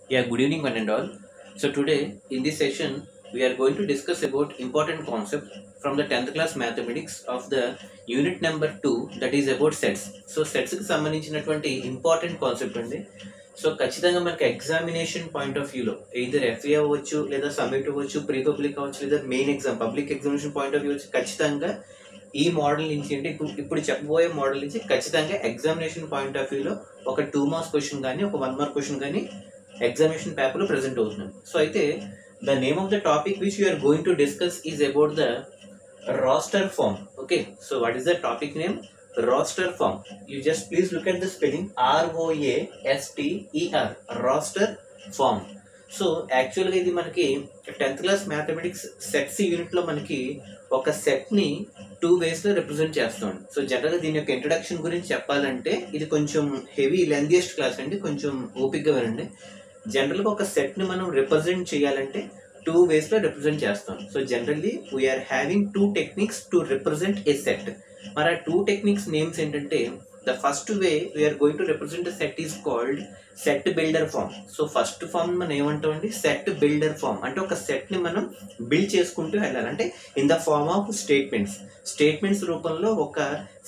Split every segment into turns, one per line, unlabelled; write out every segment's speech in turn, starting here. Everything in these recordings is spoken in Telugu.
Yeah, good evening one and all. So today in this session we are going to discuss about important concept from the 10th class mathematics of the unit number 2, that is about sets. So sets కి సంబంధించినటువంటి ఇంపార్టెంట్ కాన్సెప్ట్ అండి. సో ఖచ్చితంగా మనకి ఎగ్జామినేషన్ పాయింట్ ఆఫ్ వ్యూలో either FA అవ్వచ్చు, లేదా సబ్మిట్ అవ్వచ్చు, ప్రీ పబ్లిక్ అవ్వచ్చు, లేదా main exam public examination point of view వచ్చి ఖచ్చితంగా ఈ మోడల్ నుంచి అంటే ఇప్పుడు చెప్పబోయే మోడల్ నుంచి ఖచ్చితంగా ఎగ్జామినేషన్ పాయింట్ ఆఫ్ వ్యూలో ఒక 2 మార్క్స్ క్వశ్చన్ కానీ ఒక 1 మార్క్ క్వశ్చన్ కానీ ఎగ్జామినేషన్ పేపర్లో ప్రెజెంట్ అవుతున్నాం. సో అయితే the name of the topic which you're going to discuss is about the roster form. Okay, so what is the topic name? Roster form. You just please look at the spelling ROASTER, roster form. So యాక్చువల్గా ఇది మనకి 10th క్లాస్ మ్యాథమెటిక్స్ సెట్స్ యూనిట్లో మనకి ఒక సెట్ని 2 వేస్లో రిప్రజెంట్ చేస్తాం. సో జనరల్గా దీని యొక్క ఇంట్రడక్షన్ గురించి చెప్పాలంటే ఇది కొంచెం హెవీ లెందియస్ట్ క్లాస్ అండి, కొంచెం ఓపిక్గా వినండి. జనరల్గా ఒక సెట్ని మనం రిప్రజెంట్ చేయాలంటే 2 వేస్లో రిప్రజెంట్ చేస్తాం. So generally we're having 2 techniques to represent a set. మరి ఆ 2 టెక్నిక్స్ నేమ్స్ ఏంటంటే, the first way we are going to represent a set is called set builder form. So first form మనం ఏమంటామండి? Set builder form. అంటే ఒక సెట్ ని మనం బిల్డ్ చేసుకుంటూ వెళ్ళాలి. అంటే in the form of statements రూపంలో ఒక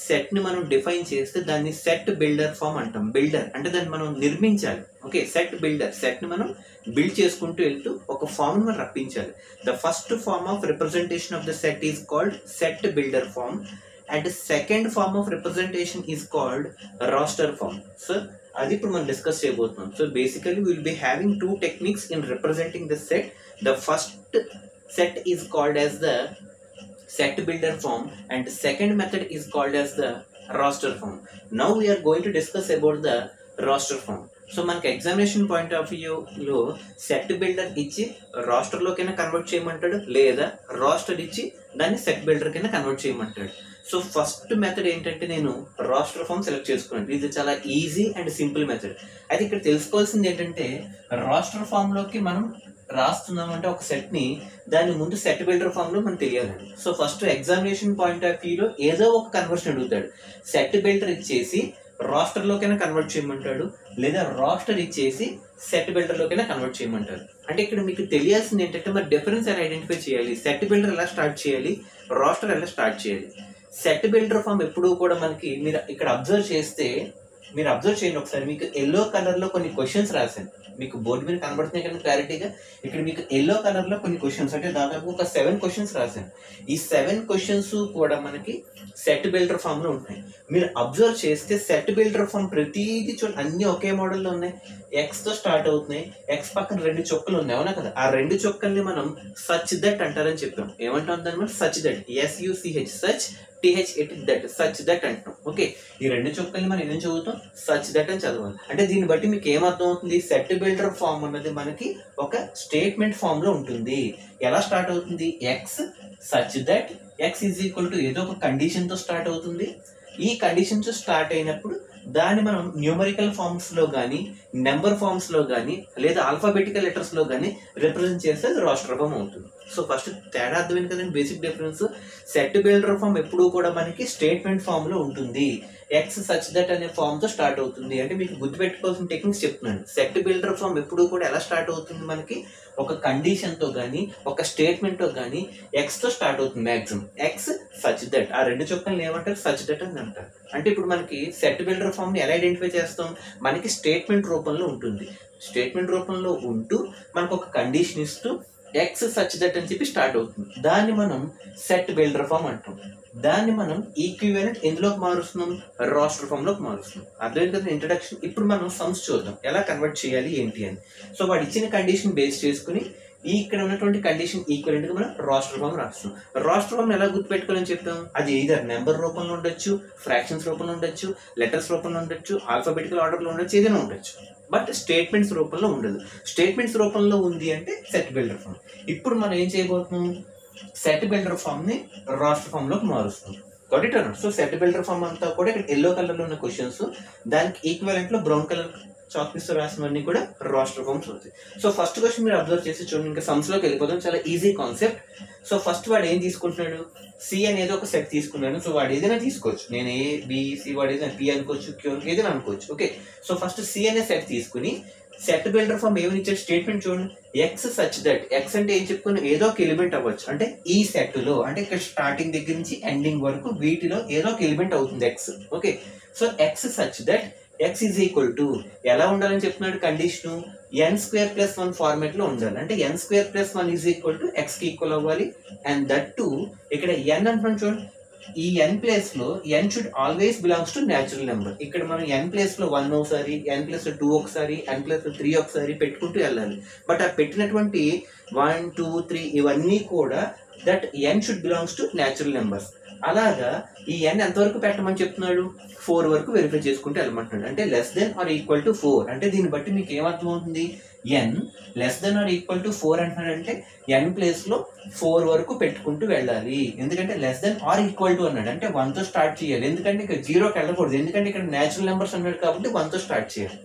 సెట్ ని మనం డిఫైన్ చేస్తే దాన్ని సెట్ బిల్డర్ ఫామ్ అంటాం. బిల్డర్ అంటే దాన్ని మనం నిర్మించాలి. ఓకే, సెట్ బిల్డర్, సెట్ ని మనం బిల్డ్ చేసుకుంటూ వెళ్తూ ఒక ఫామ్ ని మనం రప్పించాలి. The first form of representation of the set is called set builder form. And the second form of representation is called roster form. So అది ఇప్పుడు మనం డిస్కస్ చేయబోతున్నాం. So basically will be having 2 techniques in representing the set. The first set is called as the set builder form and second method is called as the roster form. Now we're going to discuss about the roster form. So మనకి ఎగ్జామినేషన్ పాయింట్ ఆఫ్ వ్యూలో సెట్ బిల్డర్ ఇచ్చి రాస్టర్లోకైనా కన్వర్ట్ చేయమంటాడు, లేదా రాస్టర్ ఇచ్చి దాన్ని సెట్ బిల్డర్ కింద కన్వర్ట్ చేయమంటాడు. సో ఫస్ట్ మెథడ్ ఏంటంటే నేను రాస్టర్ ఫామ్ సెలెక్ట్ చేసుకున్నాను. ఇది చాలా ఈజీ అండ్ సింపుల్ మెథడ్. అయితే ఇక్కడ తెలుసుకోవాల్సింది ఏంటంటే, రాస్టర్ ఫామ్లోకి మనం రాస్తున్నాం అంటే ఒక సెట్ని, దాని ముందు సెట్ బిల్డర్ ఫామ్లో మనం తెలియాలండి. So first examination point of వ్యూలో ఏదో ఒక కన్వర్షన్ అడుగుతాడు. సెట్ బిల్డర్ ఇచ్చేసి రాస్టర్లోకైనా కన్వర్ట్ చేయమంటాడు, లేదా రాస్టర్ ఇచ్చేసి సెట్ బిల్డర్లోకైనా కన్వర్ట్ చేయమంటారు. అంటే ఇక్కడ మీకు తెలియాల్సింది ఏంటంటే, మరి డిఫరెన్స్ ఎలా ఐడెంటిఫై చేయాలి, సెట్ బిల్డర్ ఎలా స్టార్ట్ చేయాలి, రాస్టర్ ఎలా స్టార్ట్ చేయాలి. సెట్ బిల్డర్ ఫామ్ ఎప్పుడూ కూడా మనకి, మీరు ఇక్కడ అబ్జర్వ్ చేయండి ఒకసారి. మీకు ఎల్లో కలర్లో కొన్ని క్వశ్చన్స్ రాశాను, మీకు బోర్డు మీద కనబడుతున్నాయి కదా క్లారిటీగా. ఇక్కడ మీకు ఎల్లో కలర్లో కొన్ని క్వశ్చన్స్, అంటే దాదాపు ఒక 7 క్వశ్చన్స్ రాశాను. ఈ 7 క్వశ్చన్స్ కూడా మనకి సెట్ బిల్డర్ ఫామ్ లో ఉంటాయి. మీరు అబ్జర్వ్ చేస్తే సెట్ బిల్డర్ ఫామ్ ప్రతిదీ చూడండి, అన్ని ఒకే మోడల్లో ఉన్నాయి. ఎక్స్ తో స్టార్ట్ అవుతున్నాయి, ఎక్స్ పక్కన 2 చుక్కలు ఉన్నాయి, అవునా కదా? ఆ 2 చుక్కల్ని మనం సచ్ దట్ అంటారని చెప్పాం. ఏమంటాం దాన్ని? Such that, SUCH, such, TH that, such that అంటాం. ఓకే, ఈ 2 చుక్కల్ని మనం ఏం చదువుతాం? సచ్ దట్ అని చదవాలి. అంటే దీన్ని బట్టి మీకు ఏమర్థం అవుతుంది? సెట్ బిల్డర్ ఫామ్ అన్నది మనకి ఒక స్టేట్మెంట్ ఫామ్ లో ఉంటుంది. ఎలా స్టార్ట్ అవుతుంది? X such that x is equal to ఏదో ఒక కండిషన్ తో స్టార్ట్ అవుతుంది. ఈ కండిషన్ తో స్టార్ట్ అయినప్పుడు దాన్ని మనం న్యూమరికల్ ఫార్మ్స్ లో కానీ, నెంబర్ ఫార్మ్స్ లో కానీ, లేదా ఆల్ఫాబెటికల్ లెటర్స్ లో కానీ రిప్రజెంట్ చేస్తే అది రాస్టర్ ఫామ్ అవుతుంది. సో ఫస్ట్ తేడా అర్థమైంది కదండి, basic difference. Set builder form ఎప్పుడూ కూడా మనకి స్టేట్మెంట్ ఫామ్ లో ఉంటుంది. ఎక్స్ సచ్ దట్ అనే ఫామ్ తో స్టార్ట్ అవుతుంది. అంటే మీకు గుర్తుపెట్టుకోవాల్సిన టెక్నిక్స్ చెప్తున్నాను. సెట్ బిల్డర్ ఫామ్ ఎప్పుడూ కూడా ఎలా స్టార్ట్ అవుతుంది? మనకి ఒక కండిషన్ తో కానీ, ఒక స్టేట్మెంట్ తో కానీ ఎక్స్ తో స్టార్ట్ అవుతుంది. మ్యాక్సిమం ఎక్స్ సచ్ దట్, ఆ 2 చుక్కల్ని ఏమంటారు? సచ్ దట్ అని అంటారు. అంటే ఇప్పుడు మనకి సెట్ బిల్డర్ ఫామ్ ని ఎలా ఐడెంటిఫై చేస్తాం? మనకి స్టేట్మెంట్ రూపంలో ఉంటుంది. స్టేట్మెంట్ రూపంలో ఉంటూ మనకు ఒక కండిషన్ ఇస్తూ ఎక్స్ సచ్ దట్ అని చెప్పి స్టార్ట్ అవుతుంది. దాన్ని మనం సెట్ బిల్డర్ ఫామ్ అంటాం. దాన్ని మనం ఈక్వివలెంట్ ఎందులోకి మారుస్తున్నాం? రాస్టర్ ఫామ్ లోకి మారుస్తున్నాం. అర్థమైంది కదా ఇంట్రడక్షన్. ఇప్పుడు మనం సమ్స్ చూద్దాం, ఎలా కన్వర్ట్ చేయాలి ఏంటి అని. సో వాడు ఇచ్చిన కండిషన్ బేస్ చేసుకుని ఇక్కడ ఉన్నటువంటి కండిషన్ ఈక్వలెంట్ గా మనం రాస్టర్ ఫామ్ రాస్తాం. రాస్టర్ ఫామ్ ఎలా గుర్తుపెట్టుకోవాలని చెప్పాం? అది either నెంబర్ రూపంలో ఉండొచ్చు, ఫ్రాక్షన్స్ రూపంలో ఉండొచ్చు, లెటర్స్ రూపంలో ఉండొచ్చు, ఆల్ఫాబెటికల్ ఆర్డర్ లో ఉండొచ్చు, ఏదైనా ఉండొచ్చు. బట్ స్టేట్మెంట్స్ రూపంలో ఉండదు. స్టేట్మెంట్స్ రూపంలో ఉంది అంటే సెట్ బిల్డర్ ఫామ్. ఇప్పుడు మనం ఏం చేయబోతున్నాం? సెట్ బిల్డర్ ఫామ్ ని రాస్టర్ ఫామ్ లోకి మారుస్తాం. Got it or not? So set builder form అంతా కూడా ఇక్కడ ఎల్లో కలర్ లో ఉన్న క్వశ్చన్స్, దానికి ఈక్వలెంట్ లో బ్రౌన్ కలర్ చాక్ పీస్ తో రాసినవన్నీ కూడా రాస్టర్ ఫామ్స్ అవుతాయి. సో ఫస్ట్ క్వశ్చన్ మీరు అబ్జర్వ్ చేసి చూడండి, ఇంకా సమ్స్ లోకి వెళ్ళిపోతాం. చాలా ఈజీ కాన్సెప్ట్. సో ఫస్ట్ వాడు ఏం తీసుకుంటున్నాడు? సి అనేది ఒక సెట్ తీసుకున్నాను. సో వాడు ఏదైనా తీసుకోవచ్చు, నేను A B C, వాడు ఏదైనా P అనుకోవచ్చు, Q ఏదైనా అనుకోవచ్చు. ఓకే, సో ఫస్ట్ సి అనే సెట్ తీసుకుని సెట్ బిల్డర్ ఫామ్ ఏమని ఇచ్చాడు స్టేట్మెంట్ చూడండి, ఎక్స్ సచ్ దట్, ఎక్స్ అంటే ఏం చెప్పుకుని ఏదో ఒక ఎలిమెంట్ అవ్వచ్చు, అంటే ఈ సెట్ లో అంటే ఇక్కడ స్టార్టింగ్ దగ్గర నుంచి ఎండింగ్ వరకు వీటిలో ఏదో ఒక ఎలిమెంట్ అవుతుంది x. Okay, so x such that x is equal to ఎలా ఉండాలని చెప్తున్నాడు condition, n square plus 1 format లో ఉండాలి. అంటే n square plus 1 is equal to x కి ఈక్వల్ అవ్వాలి. అండ్ దట్ టు ఇక్కడ ఎన్ అంటున్నాం చూడండి, ఈ ఎన్ ప్లేస్ లో n should always belongs to natural number. ఇక్కడ మనం ఎన్ ప్లేస్ లో 1 ఒకసారి, ఎన్ ప్లేస్ లో 2 ఒకసారి, ఎన్ ప్లేస్ లో 3 ఒకసారి పెట్టుకుంటూ వెళ్ళాలి. బట్ ఆ పెట్టినటువంటి 1, 2, 3 ఇవన్నీ కూడా that n should belongs to natural numbers. అలాగా ఈ ఎన్ ఎంతవరకు పెట్టమని చెప్తున్నాడు, 4 వరకు వెరిఫై చేసుకుంటూ వెళ్ళమంటున్నాడు. అంటే less than or equal to 4 అంటే దీన్ని బట్టి మీకు ఏమర్థం అవుతుంది, n less than or equal to 4 అంటున్నాడంటే ఎన్ ప్లేస్ లో 4 వరకు పెట్టుకుంటూ వెళ్ళాలి. ఎందుకంటే less than or equal to అన్నాడు అంటే 1 తో స్టార్ట్ చేయాలి. ఎందుకంటే ఇక్కడ 0కి వెళ్ళకూడదు, ఎందుకంటే ఇక్కడ న్యాచురల్ నెంబర్స్ అన్నాడు కాబట్టి 1 తో స్టార్ట్ చేయాలి.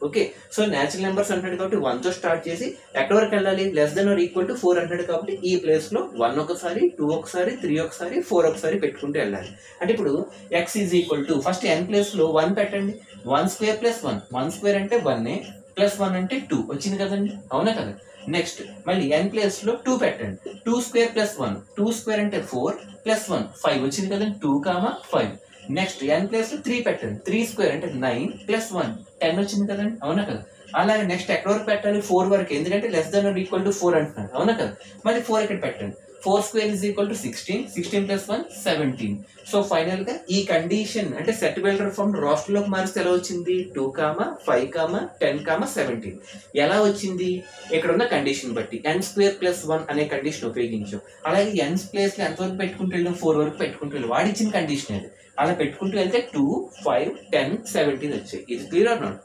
ఓకే, సో న్యాచురల్ నెంబర్స్ అంటాడు కాబట్టి 1 తో స్టార్ట్ చేసి ఎక్కడి వరకు వెళ్ళాలి, less than or equal to 4 అంటాడు కాబట్టి ఈ ప్లేస్ లో 1 ఒకసారి, 2 ఒకసారి, 3 ఒకసారి, 4 ఒకసారి పెట్టుకుంటూ వెళ్ళాలి. అంటే ఇప్పుడు x is equal to first n place లో 1 పెట్టండి, 1 స్క్వేర్ ప్లస్ 1, 1 స్క్వేర్ అంటే 1 ప్లస్ 1 అంటే 2 వచ్చింది కదండి, అవునా కదా. నెక్స్ట్ మళ్ళీ ఎన్ ప్లేస్ లో 2 పెట్టండి, 2 స్క్వేర్ ప్లస్ 1, 2 స్క్వేర్ అంటే 4 ప్లస్ 1 5 వచ్చింది కదండి, 2, 5. నెక్స్ట్ ఎన్ ప్లేస్ లో 3 పెట్టండి, 3 స్క్వేర్ అంటే 9 ప్లస్ 1 10 వచ్చింది కదండి, అవునా కదా. అలాగే నెక్స్ట్ ఎక్కడ వరకు పెట్టాలి, 4 వరకు, ఎందుకంటే less than or equal to 4 అంటున్నాడు, అవునా కదా. మళ్ళీ 4 ఇక్కడ పెట్టండి, 4 square is equal to 16, 16 plus 1 17. So final గా ఈ కండిషన్ అంటే సెట్ బిల్డర్ ఫామ్ రోస్టర్ లోకి మారిస్తే ఎలా వచ్చింది, 2, 5, 10, 17 ఎలా వచ్చింది, ఇక్కడ ఉన్న కండిషన్ బట్టి n స్క్వేర్ ప్లస్ 1 అనే కండిషన్ ఉపయోగించాం. అలాగే n ప్లేస్ లో ఎంత వరకు పెట్టుకుంటూ వెళ్ళాం, 4 వరకు పెట్టుకుంటూ వెళ్ళాం, వాడి ఇచ్చిన కండిషన్ అది. అలా పెట్టుకుంటూ వెళ్తే 2, 5, 10, 17 వచ్చాయి. ఇది clear or not.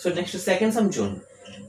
So next second sum చూడండి.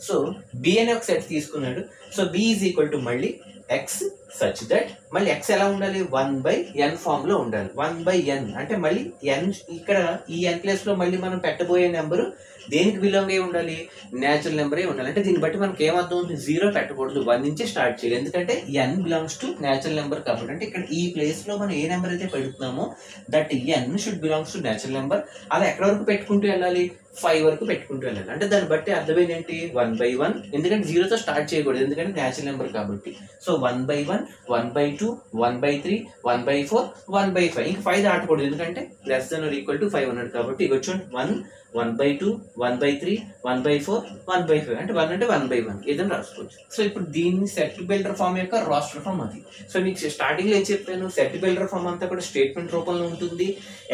సో బి అనే ఒక సెట్ తీసుకున్నాడు. So b is equal to మళ్ళీ ఎక్స్ సచ్ దట్ మళ్ళీ ఎక్స్ ఎలా ఉండాలి, 1/n ఫామ్ లో ఉండాలి. 1/n అంటే మళ్ళీ n ఇక్కడ ఈ n ప్లేస్ లో మళ్ళీ మనం పెట్టబోయే నెంబరు దేనికి బిలాంగ్ అయి ఉండాలి, న్యాచురల్ నెంబర్ అయి ఉండాలి. అంటే దీన్ని బట్టి మనకి ఏమర్థం అవుతుంది, 0 పెట్టకూడదు, 1 నుంచే స్టార్ట్ చేయాలి. ఎందుకంటే n belongs to natural number కాబట్టి. అంటే ఇక్కడ ఈ ప్లేస్ లో మనం ఏ నెంబర్ అయితే పెడుతున్నామో that n should belongs to natural number. అలా ఎక్కడ వరకు పెట్టుకుంటూ వెళ్ళాలి, 5 వరకు పెట్టుకుంటూ వెళ్ళాలి. అంటే దాన్ని బట్టి అర్థమైంది ఏంటి, 1/1 ఎందుకంటే 0తో స్టార్ట్ చేయకూడదు, ఎందుకంటే న్యాచురల్ నెంబర్ కాబట్టి. సో 1/1, 1/2, 1/3, 1/4, 1/5 ఇంకా 5 దాటకూడదు, ఎందుకంటే less than or equal to 5 అన్నాడు కాబట్టి. ఇక వచ్చి 1, 1/2, 1/3, 1/4, 1/5 అంటే 1 అంటే 1/1 ఏదైనా రాసుకోవచ్చు. సో ఇప్పుడు దీన్ని సెట్ బిల్డర్ ఫామ్ యొక్క రాస్టర్ ఫామ్ అది. సో మీకు స్టార్టింగ్ లో ఏం చెప్పాను, సెట్ బిల్డర్ ఫామ్ అంతా కూడా స్టేట్మెంట్ రూపంలో ఉంటుంది,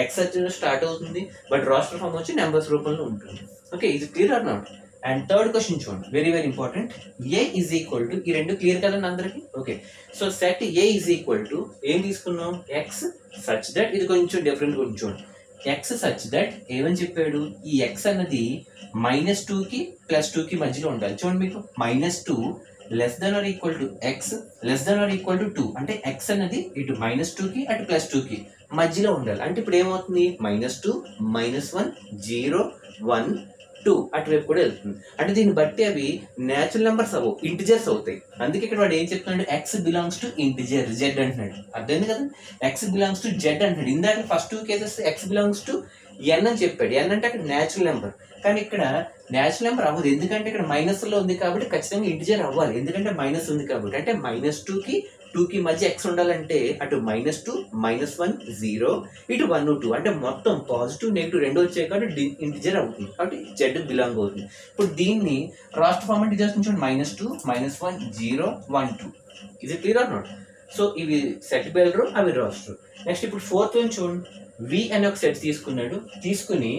ఎక్సెట్ స్టార్ట్ అవుతుంది, బట్ రాస్టర్ ఫామ్ వచ్చి నెంబర్స్ రూపంలో ఉంటుంది. ఓకే, ఇది clear or not. And third question చూడండి, very very important. A is equal to, ఈ రెండు క్లియర్ కదండి అందరికి. Okay, so set A is equal to ఏం తీసుకున్నాం, ఎక్స్ సచ్ దట్, ఇది కొంచెం డిఫరెంట్ గురించి చూడండి. ఎక్స్ సచ్ దట్ ఏమని చెప్పాడు, ఈ ఎక్స్ అన్నది -2 కి +2 కి మధ్యలో ఉండాలి. చూడండి మీకు -2 less than or equal to x less than or equal to 2 అంటే ఎక్స్ అన్నది ఇటు -2 కి అటు +2 కి మధ్యలో ఉండాలి. అంటే ఇప్పుడు ఏమవుతుంది, -2, -1, 0, 1, 2 అటువైపు కూడా వెళ్తుంది. అంటే దీన్ని బట్టి అవి న్యాచురల్ నెంబర్స్ అవ్వవు, ఇంటిజర్స్ అవుతాయి. అందుకే ఇక్కడ వాడు ఏం చెప్తున్నాడు, x belongs to integer Z అంటున్నాడు. అర్థమైంది కదా, ఎక్స్ బిలాంగ్స్ టు జెడ్ అంటున్నాడు. ఇందాక first 2 cases x belongs to n అని చెప్పాడు. ఎన్ అంటే అక్కడ న్యాచురల్ నెంబర్, కానీ ఇక్కడ న్యాచురల్ నెంబర్ అవ్వదు, ఎందుకంటే ఇక్కడ మైనస్ లో ఉంది కాబట్టి ఖచ్చితంగా ఇంటిజర్ అవ్వాలి, ఎందుకంటే మైనస్ ఉంది కాబట్టి. అంటే -2 కి 2 కి మధ్య ఎక్స్ ఉండాలంటే అటు -2, -1, 0, ఇటు 1, 2 అంటే మొత్తం పాజిటివ్ నెగిటివ్ రెండు వచ్చాయి కాబట్టి ఇంటిజర్ అవుతుంది, కాబట్టి జెడ్ బిలాంగ్ అవుతుంది. ఇప్పుడు దీన్ని రాస్టర్ ఫామ్ అంటే చూడండి, -2, -1, 0, 1, 2 ఇది క్లియర్ ఆర్ నాట్. సో ఇవి సెట్ బిల్డర్, అవి రాస్టర్. నెక్స్ట్ ఇప్పుడు ఫోర్త్ వన్ చూడండి, వి అనే ఒక సెట్ తీసుకున్నాడు. తీసుకుని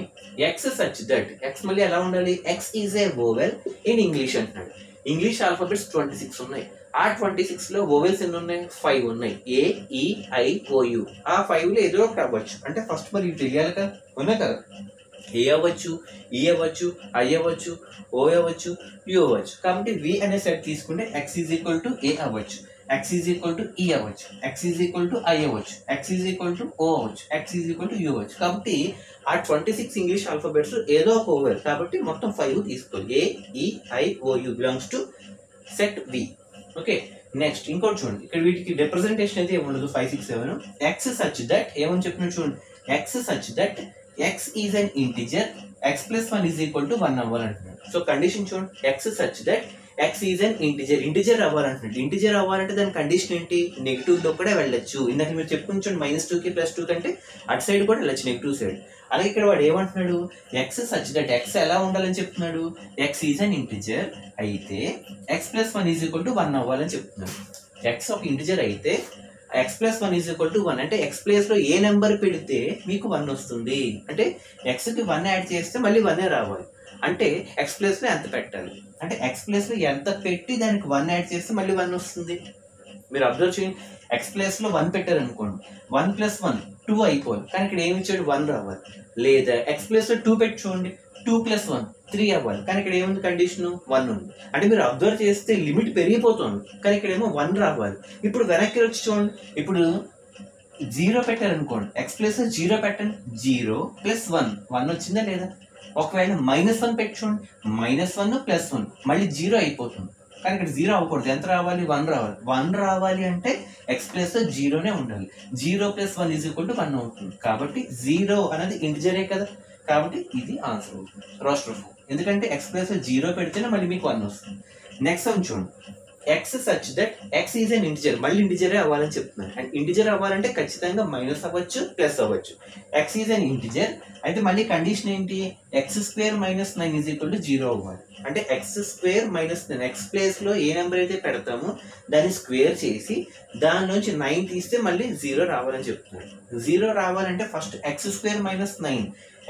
ఎక్స్ సచ్ దట్, ఎక్స్ మళ్ళీ ఎలా ఉండాలి, X is a vowel in English అంటున్నాడు. ఇంగ్లీష్ ఆల్ఫాబెట్స్ 26 ఉన్నాయి. ఆ 26 లో వోవెల్స్ ఎన్ని ఉన్నాయి, 5 ఉన్నాయి. ఏ, ఈ, ఐ, ఓ, యు. ఆ 5 లో ఏదో ఒకటి అవ్వచ్చు. అంటే ఫస్ట్ మరి ఇవి తెలియాలి కదా, ఉన్నాయి కదా. ఏ అవ్వచ్చు, ఈ అవ్వచ్చు, ఐ అవ్వచ్చు, ఓ అవ్వచ్చు, యు అవ్వచ్చు. కాబట్టి వి అనే సెట్ తీసుకుంటే ఎక్స్ ఈజ్ ఈక్వల్ టు ఏ అవ్వచ్చు, ఎక్స్ ఈజ్ ఈక్వల్ టు ఈ అవ్వచ్చు, X is equal to I అవ్వచ్చు, ఎక్స్ ఈజ్ ఈక్వల్ టు ఓ అవ్వచ్చు, X is equal to you అవ్వచ్చు. కాబట్టి ఆ 26 ఇంగ్లీష్ ఆల్ఫాబెట్స్ ఏదో ఒక ఓవెల్ కాబట్టి మొత్తం 5 తీసుకోవాలి. A, E, I, O, U belongs to set V. Okay, next ఇంకోటి చూడండి, ఇక్కడ వీటికి రిప్రజెంటేషన్ అయితే ఏముండదు. 5, 6, 7 ఎక్స్ సచ్ దట్ ఏమని చెప్పినట్టు చూడండి, x such that x is an integer x plus 1 is equal to 1 అవ్వాలంటున్నాడు. సో కండిషన్ చూడండి, x such that x is an integer అవ్వాలంటున్నాడు. ఇంటిజర్ అవ్వాలంటే దాని కండిషన్ ఏంటి, నెగిటివ్ లో కూడా వెళ్ళొచ్చు. ఇందాక మీరు చెప్పుకుని చూడండి, -2కి +2 కంటే అటు సైడ్ కూడా వెళ్ళొచ్చు, నెగిటివ్ సైడ్. అలాగే ఇక్కడ వాడు ఏమంటున్నాడు, ఎక్స్ సచ్ దట్ ఎక్స్ ఎలా ఉండాలని చెప్తున్నాడు, ఎక్స్ ఈజ్ అన్ ఇంటిజర్ అయితే X plus 1 is equal to 1 అవ్వాలని చెప్తున్నాడు. ఎక్స్ ఒక ఇంటిజర్ అయితే X plus 1 is equal to 1 అంటే ఎక్స్ ప్లేస్ లో ఏ నెంబర్ పెడితే మీకు 1 వస్తుంది. అంటే ఎక్స్ కి 1 యాడ్ చేస్తే మళ్ళీ 1 రావాలి. అంటే ఎక్స్ ప్లేస్ లో ఎంత పెట్టాలి, అంటే ఎక్స్ ప్లేస్ లో ఎంత పెట్టి దానికి 1 యాడ్ చేస్తే మళ్ళీ 1 వస్తుంది. మీరు అబ్జర్వ్ చేయండి, ఎక్స్ ప్లేస్ లో 1 పెట్టారు అనుకోండి, 1 + 1 2 అయిపోవాలి, కానీ ఇక్కడ ఏమి ఇచ్చాడు 1 రావాలి. లేదా ఎక్స్ ప్లేస్ లో 2 పెట్టి చూడండి, 2 + 1 3 అవ్వాలి, కానీ ఇక్కడ ఏముంది కండిషన్ 1 ఉంది. అంటే మీరు అబ్జర్వ్ చేస్తే లిమిట్ పెరిగిపోతుంది, కానీ ఇక్కడ ఏమో 1 రావాలి. ఇప్పుడు వెనక్కి వచ్చి చూడండి, ఇప్పుడు 0 పెట్టారు అనుకోండి, ఎక్స్ ప్లేస్ లో 0 పెట్టండి, 0 + 1 వచ్చిందా లేదా. ఒకవేళ -1 పెట్టి చూడండి, -1 + 1 మళ్ళీ 0 అయిపోతుంది, కానీ ఇక్కడ 0 అవ్వకూడదు. ఎంత రావాలి, 1 రావాలి. 1 రావాలి అంటే ఎక్స్ ప్లేస్ లో 0నే ఉండాలి. 0 + 1 ఈజ్ ఈక్వల్ టు 1 అవుతుంది. కాబట్టి 0 అనేది ఇంటిజరే కదా, కాబట్టి ఇది ఆన్సర్ అవుతుంది, రోస్టర్ ఫామ్. ఎందుకంటే ఎక్స్ ప్లేస్ లో 0 పెడితేనే మళ్ళీ మీకు 1 వస్తుంది. నెక్స్ట్ వన్ చూడండి, x such that x is an integer, మళ్ళీ ఇంటిజరే అవ్వాలని చెప్తున్నాను. అండ్ ఇంటిజర్ అవ్వాలంటే ఖచ్చితంగా మైనస్ అవ్వచ్చు, ప్లస్ అవ్వచ్చు. ఎక్స్ ఈజ్ అన్ ఇంటిజర్ అయితే మళ్ళీ కండిషన్ ఏంటి, x² - 9 ఈజ్ ఈక్వల్ టు 0 అవ్వాలి. అంటే x² - 9 ఎక్స్ ప్లేస్ లో ఏ నెంబర్ అయితే పెడతామో దాన్ని స్క్వేర్ చేసి దానిలోంచి 9 తీస్తే మళ్ళీ 0 రావాలని చెప్తున్నాడు. 0 రావాలంటే first x² - 9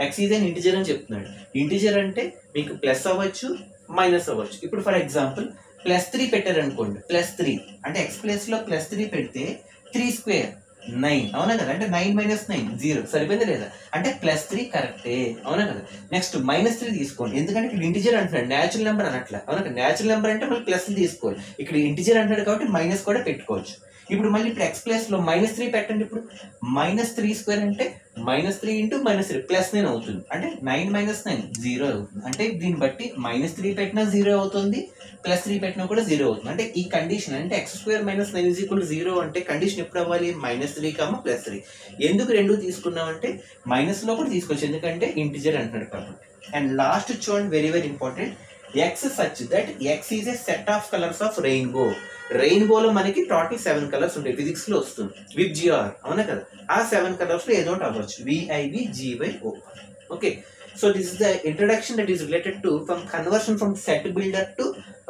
X is an integer అని చెప్తున్నాడు. ఇంటిజర్ అంటే మీకు ప్లస్ అవ్వచ్చు, మైనస్ అవ్వచ్చు. ఇప్పుడు ఫర్ ఎగ్జాంపుల్ +3 పెట్టారు అనుకోండి, +3 అంటే ఎక్స్ ప్లేస్ లో +3 పెడితే 3² 9 అవునా కదా, అంటే 9 - 9 0 సరిపోయిందా లేదా, అంటే +3 కరెక్టే అవునా కదా. నెక్స్ట్ -3 తీసుకోండి, ఎందుకంటే ఇక్కడ ఇంటిజర్ అంటున్నాడు, న్యాచురల్ నెంబర్ అనట్లా అవునా కదా. న్యాచురల్ నెంబర్ అంటే మళ్ళీ ప్లస్ తీసుకోవాలి, ఇక్కడ ఇంటిజర్ అంటాడు కాబట్టి మైనస్ కూడా పెట్టుకోవచ్చు. ఇప్పుడు మళ్ళీ ఇప్పుడు ఎక్స్ ప్లేస్ లో -3 పెట్టండి, ఇప్పుడు -3² అంటే -3 × -3 +9 అవుతుంది, అంటే 9 - 9 0 అవుతుంది. అంటే దీన్ని బట్టి -3 పెట్టినా 0 అవుతుంది, +3 పెట్టినా కూడా 0 అవుతుంది. అంటే ఈ కండిషన్ అంటే x² - 9 ఈజ్ ఈక్వల్ టు 0 అంటే కండిషన్ ఎప్పుడు అవ్వాలి, -3, +3. ఎందుకు రెండు తీసుకున్నామంటే మైనస్ లో కూడా తీసుకోవచ్చు, ఎందుకంటే ఇంటిజర్ అంటున్నాడు కాబట్టి. అండ్ లాస్ట్ చూడండి, very very important, x such that x is a set of colours of rainbow. రెయిన్బోలో మనకి టోటల్ 7 కలర్స్ ఉంటాయి, ఫిజిక్స్ లో వస్తుంది విత్ GR అవునా కదా. ఆ 7 కలర్స్ లో ఏదో ఒకటి అవ్వచ్చు, VIBGYO. Okay, so this is the introduction that is related to from conversion from set builder to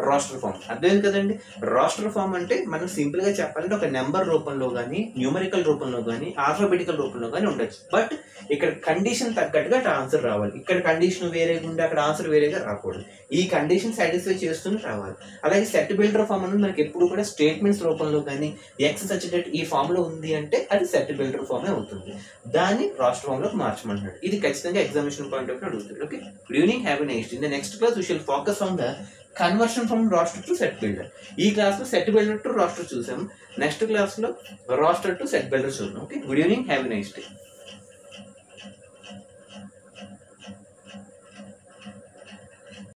roster form. అర్థమైంది కదండి. రోస్టర్ ఫామ్ అంటే మనం సింపుల్ గా చెప్పాలంటే ఒక నెంబర్ రూపంలో కానీ, న్యూమరికల్ రూపంలో కానీ, ఆల్ఫాబెటికల్ రూపంలో కానీ ఉండొచ్చు. బట్ ఇక్కడ కండిషన్ తగ్గట్టుగా ఆన్సర్ రావాలి. ఇక్కడ కండిషన్ వేరేగా ఉండి అక్కడ ఆన్సర్ వేరేగా రాకూడదు. ఈ కండిషన్ సాటిస్ఫై చేస్తూనే రావాలి. అలాగే సెట్ బిల్డర్ ఫామ్ అనేది మనకి ఎప్పుడు కూడా స్టేట్మెంట్స్ రూపంలో కానీ, ఎక్స్ సచ్ దట్ ఈ ఫామ్ లో ఉంది అంటే అది సెట్ బిల్డర్ ఫామే అవుతుంది. దాన్ని రోస్టర్ ఫామ్ లోకి మార్చమంటున్నాడు. ఇది ఖచ్చితంగా ఎగ్జామినేషన్ పాయింట్ ఆఫ్ వ్యూ అడుగుతుంది. Okay, good evening, have a nice day. In the next class we shall focus on the conversion from roster to set builder. ఈ క్లాస్ లో సెట్ బిల్డర్ టు రోస్టర్ చూసాం, నెక్స్ట్ క్లాస్ లో రోస్టర్ టు సెట్ బిల్డర్ చూద్దాం. Okay, good evening, have a nice day.